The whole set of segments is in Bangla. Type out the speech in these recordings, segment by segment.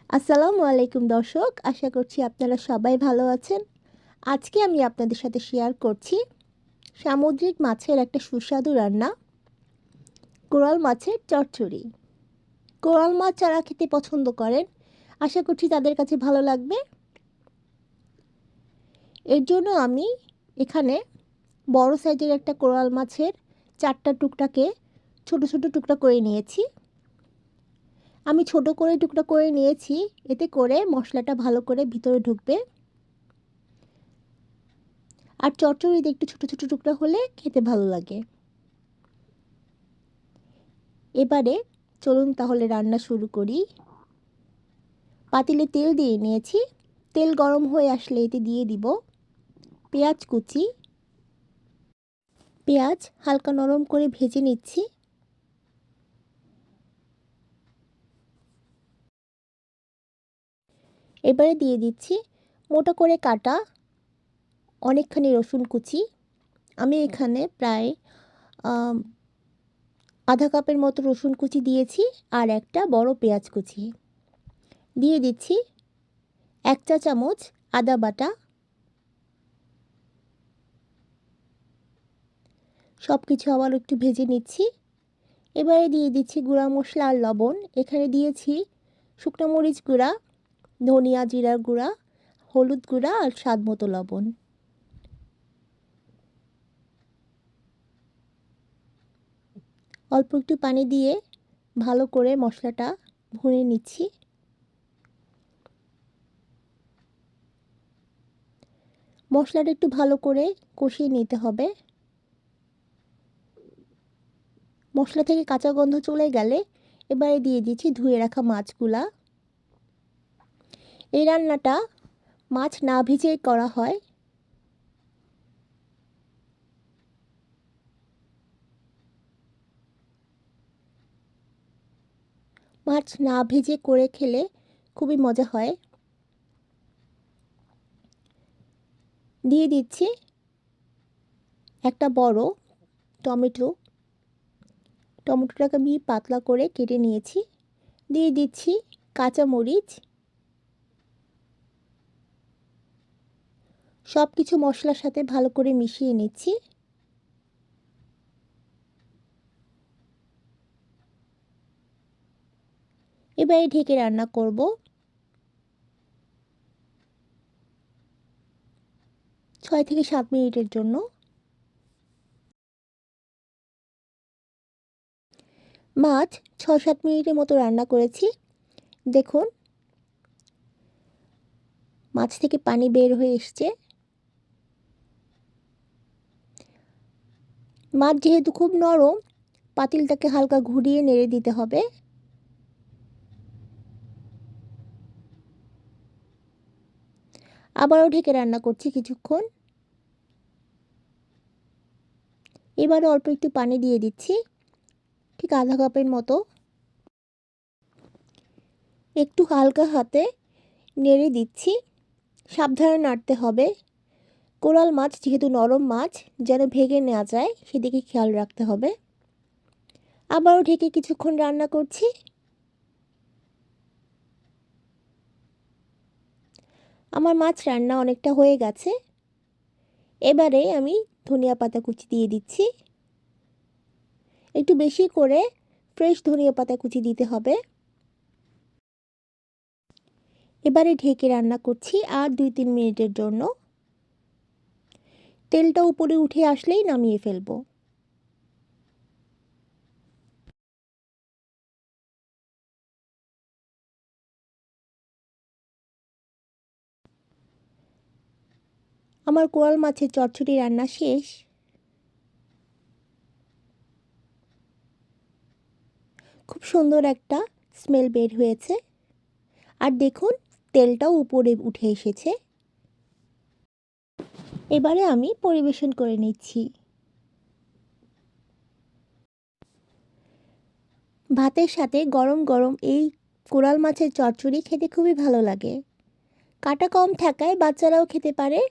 আসসালামু আলাইকুম দর্শক, আশা করছি আপনারা সবাই ভালো আছেন। আজকে আমি আপনাদের সাথে শেয়ার করছি সামুদ্রিক মাছের একটা সুস্বাদু রান্না, কোরাল মাছের চচ্চড়ি। কোরাল মাছ যারা খেতে পছন্দ করেন, আশা করছি তাদের কাছে ভালো লাগবে। এর জন্য আমি এখানে বড় সাইজের একটা কোরাল মাছের 4টা টুকরাকে ছোট ছোট টুকরা করে নিয়েছি। আমি ছোট করে টুকরা করে নিয়েছি, এতে করে মশলাটা ভালো করে ভিতরে ঢুকবে। আর চচ্চড়িতে একটু ছোট ছোট টুকরা হলে খেতে ভালো লাগে। এবারে চলুন তাহলে রান্না শুরু করি। পাতিলে তেল দিয়ে নিয়েছি। তেল গরম হয়ে আসলে এতে দিয়ে দিব পেঁয়াজ কুচি। পেঁয়াজ হালকা নরম করে ভেজে নিচ্ছি। এবারে দিয়ে দিচ্ছি মোটা করে কাটা অনেকখানি রসুন কুচি। আমি এখানে প্রায় আধা কাপের মতো রসুন কুচি দিয়েছি আর একটা বড় পেঁয়াজ কুচি দিয়ে দিচ্ছি। 1 চা চামচ আদা বাটা। সব কিছু আবার একটু ভেজে নিচ্ছি। এবারে দিয়ে দিচ্ছি গুঁড়া মশলা আর লবণ। এখানে দিয়েছি শুকনো মরিচ গুঁড়া, ধনিয়া জিরার গুঁড়া, হলুদ গুঁড়া আর স্বাদ মতো লবণ। অল্প একটু পানি দিয়ে ভালো করে মশলাটা ভুনে নিচ্ছি। মশলাটা একটু ভালো করে কষিয়ে নিতে হবে। মশলা থেকে কাঁচা গন্ধ চলে গেলে এবারে দিয়ে দিচ্ছি ধুয়ে রাখা মাছগুলা। এই রান্নাটা মাছ না ভেজেই করা হয়। মাছ না ভেজে করে খেলে খুবই মজা হয়। দিয়ে দিচ্ছি একটা বড় টমেটো। টমেটোটাকে আমি পাতলা করে কেটে নিয়েছি। দিয়ে দিচ্ছি কাঁচামরিচ। সব কিছু মশলার সাথে ভালো করে মিশিয়ে নিচ্ছি। এবারে ঢেকে রান্না করব 6 থেকে 7 মিনিটের জন্য। মাছ 6-7 মিনিটের মতো রান্না করেছি। দেখুন মাছ থেকে পানি বের হয়ে এসছে। মাছ যেহেতু খুব নরম, পাতিলটাকে হালকা ঘুরিয়ে নেড়ে দিতে হবে। আবারও ঢেকে রান্না করছি কিছুক্ষণ। এবারে অল্প একটু পানি দিয়ে দিচ্ছি, ঠিক আধা কাপের মতো। একটু হালকা হাতে নেড়ে দিচ্ছি। সাবধানে নাড়তে হবে। কোরাল মাছ যেহেতু নরম মাছ, যেন ভেঙে না যায় সেদিকে খেয়াল রাখতে হবে। আবারও ঢেকে কিছুক্ষণ রান্না করছি। আমার মাছ রান্না অনেকটা হয়ে গেছে। এবারে আমি ধনিয়া পাতা কুচি দিয়ে দিচ্ছি। একটু বেশি করে ফ্রেশ ধনিয়া পাতা কুচি দিতে হবে। এবারে ঢেকে রান্না করছি আর 2-3 মিনিটের জন্য। তেলটা উপরে উঠে আসলেই নামিয়ে ফেলবো। আমার কোরাল মাছের চচ্চড়ি রান্না শেষ। খুব সুন্দর একটা স্মেল বের হয়েছে। আর দেখুন তেলটাও উপরে উঠে এসেছে। এবারে আমি পরিবেশন করে নিচ্ছি। ভাতের সাথে গরম গরম এই কোরাল মাছের চচ্চড়ি খেতে খুবই ভালো লাগে। কাটা কম থাকায় বাচ্চারাও খেতে পারে।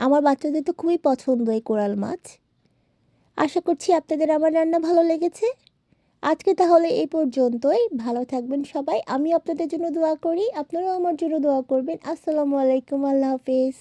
আমার বাচ্চাদের তো খুবই পছন্দ এই কোরাল মাছ। আশা করছি আপনাদের আমার রান্না ভালো লেগেছে। আজকে তাহলে এই পর্যন্তই। ভালো থাকবেন সবাই। আমি আপনাদের জন্য দোয়া করি, আপনারাও আমার জন্য দোয়া করবেন। আসসালামু আলাইকুম, আল্লাহ হাফেজ।